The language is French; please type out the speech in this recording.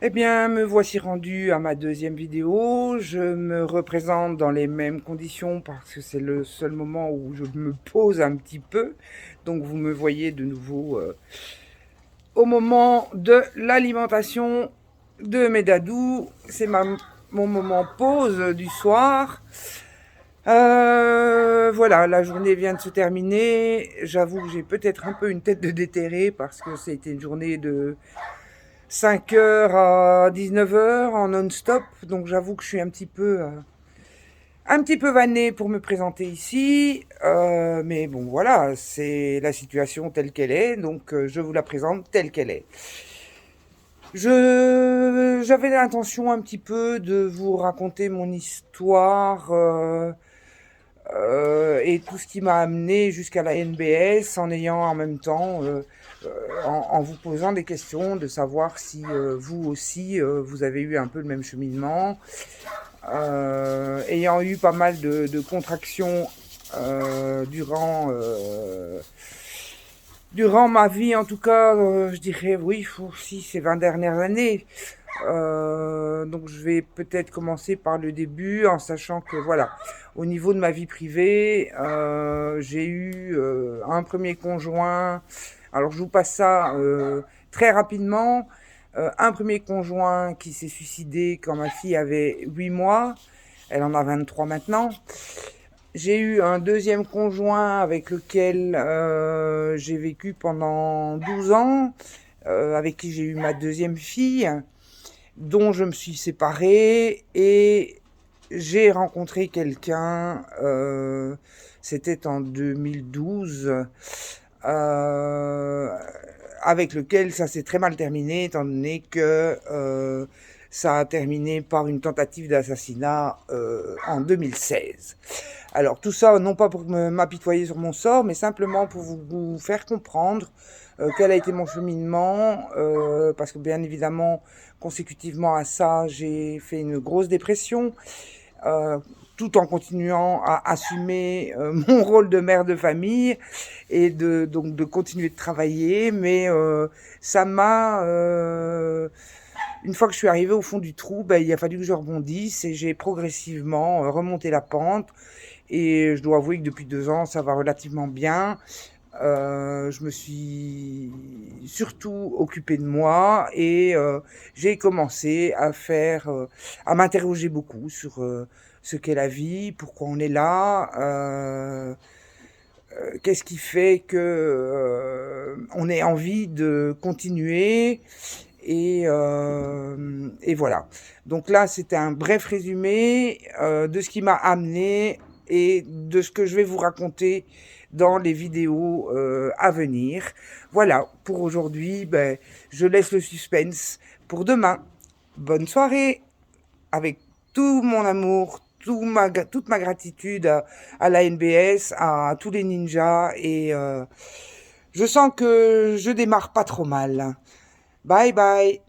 Eh bien, me voici rendu à ma deuxième vidéo. Je me représente dans les mêmes conditions parce que c'est le seul moment où je me pose un petit peu. Donc vous me voyez de nouveau au moment de l'alimentation de mes dadous. C'est mon moment pause du soir. Voilà, la journée vient de se terminer. J'avoue que j'ai peut-être un peu une tête de déterré parce que c'était une journée de 5 heures à 19 heures en non-stop. Donc j'avoue que je suis un petit peu vannée pour me présenter ici. Mais bon, voilà, c'est la situation telle qu'elle est. Donc je vous la présente telle qu'elle est. J'avais l'intention un petit peu de vous raconter mon histoire et tout ce qui m'a amené jusqu'à la NBS en ayant en même temps, en vous posant des questions, de savoir si vous aussi, vous avez eu un peu le même cheminement. Ayant eu pas mal de contractions durant ma vie, en tout cas, je dirais oui, aussi ces 20 dernières années. Donc je vais peut-être commencer par le début en sachant que voilà, au niveau de ma vie privée, j'ai eu un premier conjoint. Alors je vous passe ça très rapidement. Un premier conjoint qui s'est suicidé quand ma fille avait 8 mois. Elle en a 23 maintenant. J'ai eu un deuxième conjoint avec lequel j'ai vécu pendant 12 ans, avec qui j'ai eu ma deuxième fille, dont je me suis séparée et j'ai rencontré quelqu'un, c'était en 2012, euh, avec lequel ça s'est très mal terminé, étant donné que ça a terminé par une tentative d'assassinat en 2016. Alors tout ça, non pas pour m'apitoyer sur mon sort, mais simplement pour vous faire comprendre quel a été mon cheminement, parce que bien évidemment, consécutivement à ça, j'ai fait une grosse dépression, euh, tout en continuant à assumer mon rôle de mère de famille et donc de continuer de travailler, mais ça m'a une fois que je suis arrivée au fond du trou, ben, il a fallu que je rebondisse et j'ai progressivement remonté la pente. Et je dois avouer que depuis 2 ans, ça va relativement bien. Je me suis surtout occupée de moi et j'ai commencé à m'interroger beaucoup sur ce qu'est la vie, pourquoi on est là, qu'est-ce qui fait que on ait envie de continuer et voilà. Donc là, c'était un bref résumé de ce qui m'a amené et de ce que je vais vous raconter dans les vidéos à venir. Voilà, pour aujourd'hui, ben, je laisse le suspense pour demain. Bonne soirée, avec tout mon amour, toute ma gratitude à la NBS, à tous les ninjas, et je sens que je démarre pas trop mal. Bye bye.